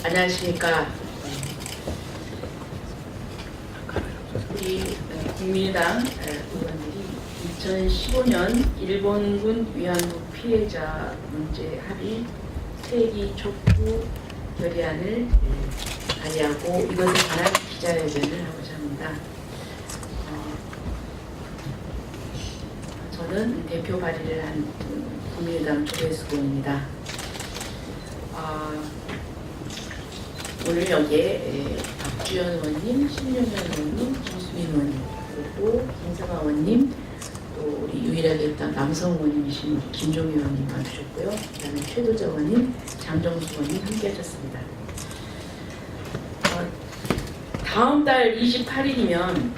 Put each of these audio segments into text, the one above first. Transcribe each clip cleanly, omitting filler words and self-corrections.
안녕하십니까. 우리 국민의당 의원들이 2015년 일본군 위안부 피해자 문제 합의 폐기 촉구 결의안을 발의하고 이것에 관한 기자회견을 하고자 합니다. 저는 대표 발의를 한 국민의당 조혜수입니다. 오늘 여기에 박주연 의원님, 신윤현 의원님, 김수민 의원님, 그리고 김사방 의원님, 또 우리 유일하게 일단 남성 의원님이신 김종희 의원님 와주셨고요. 그다음에 최도정 의원님, 장정수 의원님 함께하셨습니다. 다음 달 28일이면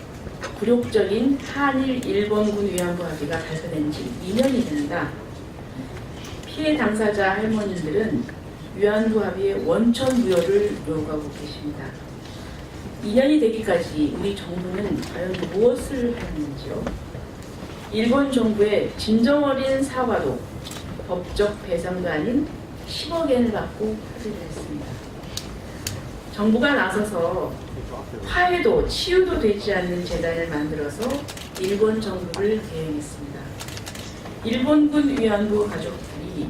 굴욕적인 한일 일본군 위안부 합의가 발표된 지 2년이 됩니다. 피해 당사자 할머니들은 위안부 합의의 원천 무효를 요구하고 계십니다. 2년이 되기까지 우리 정부는 과연 무엇을 했는지요? 일본 정부의 진정 어린 사과도 법적 배상도 아닌 10억 엔을 받고 합의를 했습니다. 정부가 나서서 화해도 치유도 되지 않는 재단을 만들어서 일본 정부를 대행했습니다. 일본군 위안부 가족들이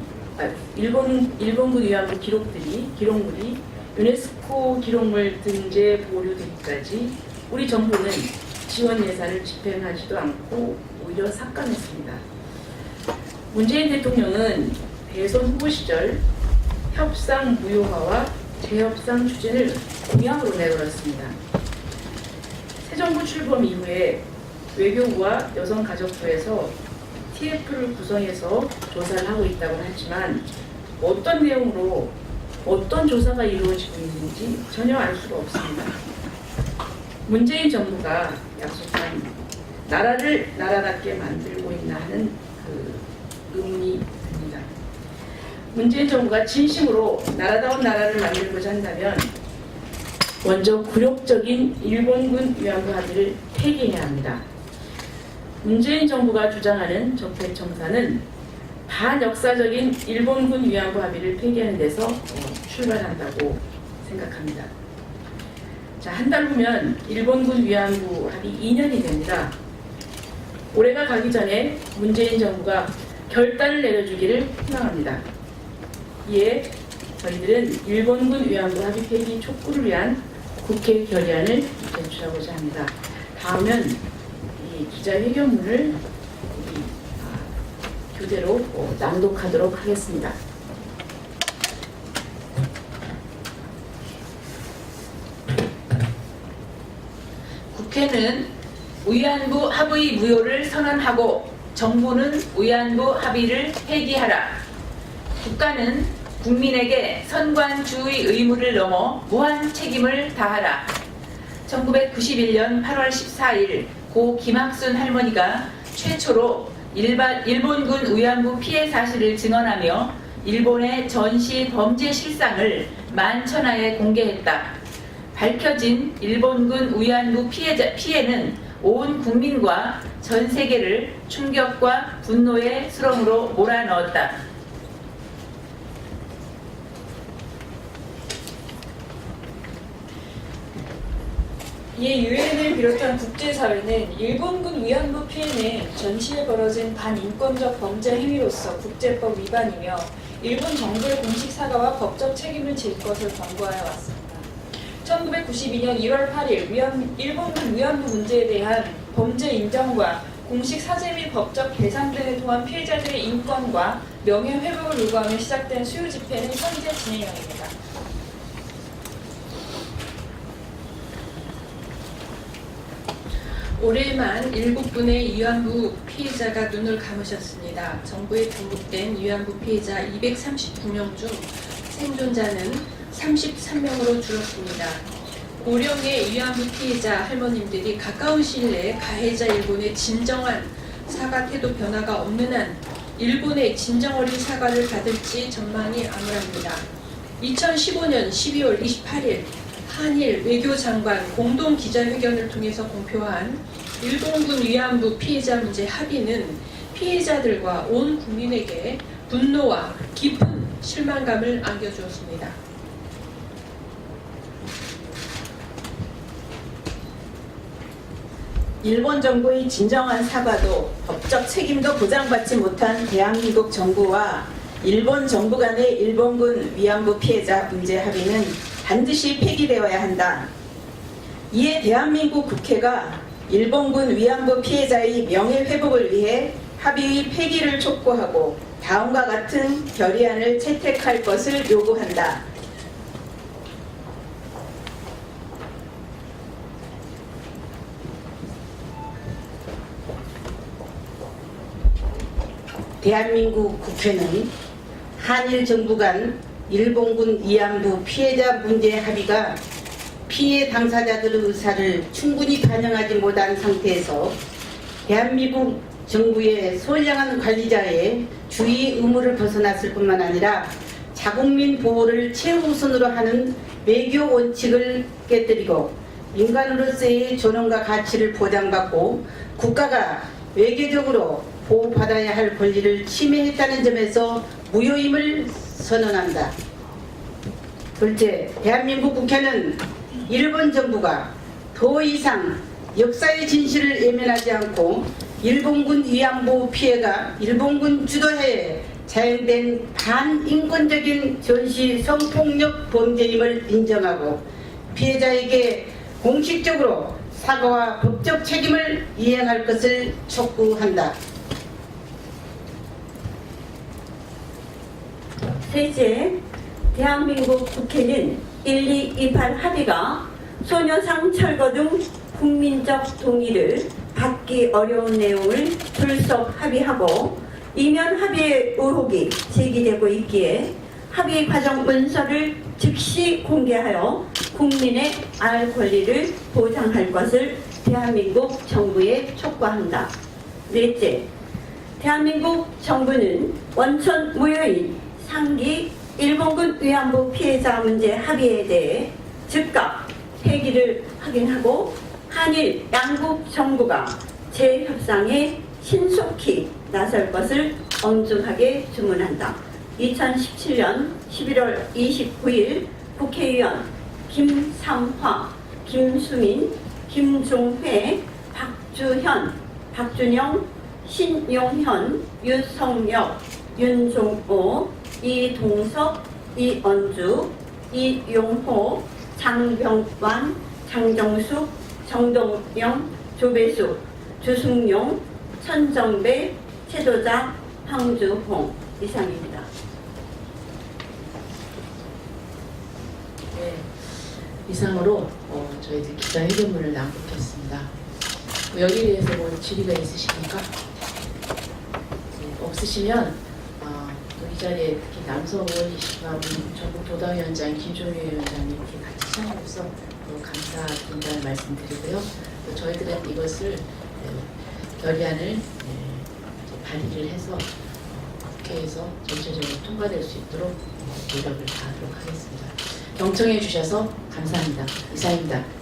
일본군 위안부 기록물이 유네스코 기록물 등재 보류되기까지 우리 정부는 지원 예산을 집행하지도 않고 오히려 삭감했습니다. 문재인 대통령은 대선 후보 시절 협상 무효화와 재협상 추진을 공약으로 내걸었습니다. 새 정부 출범 이후에 외교부와 여성가족부에서 TF를 구성해서 조사를 하고 있다고 하지만 어떤 내용으로 어떤 조사가 이루어지고 있는지 전혀 알 수가 없습니다. 문재인 정부가 약속한 나라를 나라답게 만들고 있나 하는 의문이 듭니다. 문재인 정부가 진심으로 나라다운 나라를 만들고자 한다면 먼저 굴욕적인 일본군 위안부 합의를 폐기해야 합니다. 문재인 정부가 주장하는 적폐청산은 반역사적인 일본군 위안부 합의를 폐기하는 데서 출발한다고 생각합니다. 자, 한 달 후면 일본군 위안부 합의 2년이 됩니다. 올해가 가기 전에 문재인 정부가 결단을 내려주기를 희망합니다. 이에 저희들은 일본군 위안부 합의 폐기 촉구를 위한 국회 결의안을 제출하고자 합니다. 다음은 이 기자회견문을 교대로 낭독하도록 하겠습니다. 국회는 위안부 합의 무효를 선언하고 정부는 위안부 합의를 폐기하라. 국가는 국민에게 선관주의 의무를 넘어 무한 책임을 다하라. 1991년 8월 14일 고 김학순 할머니가 최초로 일본군 위안부 피해 사실을 증언하며 일본의 전시 범죄 실상을 만천하에 공개했다. 밝혀진 일본군 위안부 피해는 온 국민과 전 세계를 충격과 분노의 수렁으로 몰아넣었다. 이에 유엔을 비롯한 국제사회는 일본군 위안부 피해는 전시에 벌어진 반인권적 범죄 행위로서 국제법 위반이며 일본 정부의 공식 사과와 법적 책임을 질 것을 권고하여 왔습니다. 1992년 1월 8일 일본군 위안부 문제에 대한 범죄 인정과 공식 사죄 및 법적 배상 등을 통한 피해자들의 인권과 명예회복을 요구하며 시작된 수요 집회는 현재 진행형입니다. 올해만 7분의 위안부 피해자가 눈을 감으셨습니다. 정부에 등록된 위안부 피해자 239명 중 생존자는 33명으로 줄었습니다. 고령의 위안부 피해자 할머님들이 가까운 시일 내에 가해자 일본의 진정한 사과 태도 변화가 없는 한 일본의 진정 어린 사과를 받을지 전망이 암울합니다. 2015년 12월 28일 한일 외교장관 공동 기자회견을 통해서 공표한 일본군 위안부 피해자 문제 합의는 피해자들과 온 국민에게 분노와 깊은 실망감을 안겨주었습니다. 일본 정부의 진정한 사과도 법적 책임도 보장받지 못한 대한민국 정부와 일본 정부 간의 일본군 위안부 피해자 문제 합의는 반드시 폐기되어야 한다. 이에 대한민국 국회가 일본군 위안부 피해자의 명예회복을 위해 합의의 폐기를 촉구하고 다음과 같은 결의안을 채택할 것을 요구한다. 대한민국 국회는 한일 정부 간 일본군 위안부 피해자 문제 합의가 피해 당사자들의 의사를 충분히 반영하지 못한 상태에서 대한민국 정부의 선량한 관리자의 주의 의무를 벗어났을 뿐만 아니라 자국민 보호를 최우선으로 하는 외교 원칙을 깨뜨리고 인간으로서의 존엄과 가치를 보장받고 국가가 외교적으로 보호받아야 할 권리를 침해했다는 점에서 무효임을 선언한다. 둘째, 대한민국 국회는 일본 정부가 더 이상 역사의 진실을 외면하지 않고 일본군 위안부 피해가 일본군 주도하에 자행된 반인권적인 전시 성폭력 범죄임을 인정하고 피해자에게 공식적으로 사과와 법적 책임을 이행할 것을 촉구한다. 셋째, 대한민국 국회는 1228 합의가 소녀상 철거 등 국민적 동의를 받기 어려운 내용을 불속 합의하고 이면 합의의 의혹이 제기되고 있기에 합의 과정 문서를 즉시 공개하여 국민의 알 권리를 보장할 것을 대한민국 정부에 촉구한다. 넷째, 대한민국 정부는 원천 무효인 상기 일본군 위안부 피해자 문제 합의에 대해 즉각 폐기를 확인하고 한일 양국 정부가 재협상에 신속히 나설 것을 엄중하게 주문한다. 2017년 11월 29일 국회의원 김삼화, 김수민, 김종회, 박주현, 박준영, 신용현, 유성혁, 윤종호, 이동석, 이언주, 이용호, 장병완, 장정숙, 정동영, 조배숙, 주승용, 천정배, 최도자, 황주홍 이상입니다. 네, 이상으로 저희들 기자회견문을 낭독했습니다. 여기에 대해서 뭐 질의가 있으십니까? 네, 없으시면 또 이 자리에 특히 남성 의원이시가 우리 전국 도당위원장 김종회 위원장님 이렇게 같이 참여해서 감사드린다는 말씀드리고요. 또 저희들은 이것을 결의안을 발의를 해서 국회에서 전체적으로 통과될 수 있도록 노력을 다하도록 하겠습니다. 경청해 주셔서 감사합니다. 이상입니다.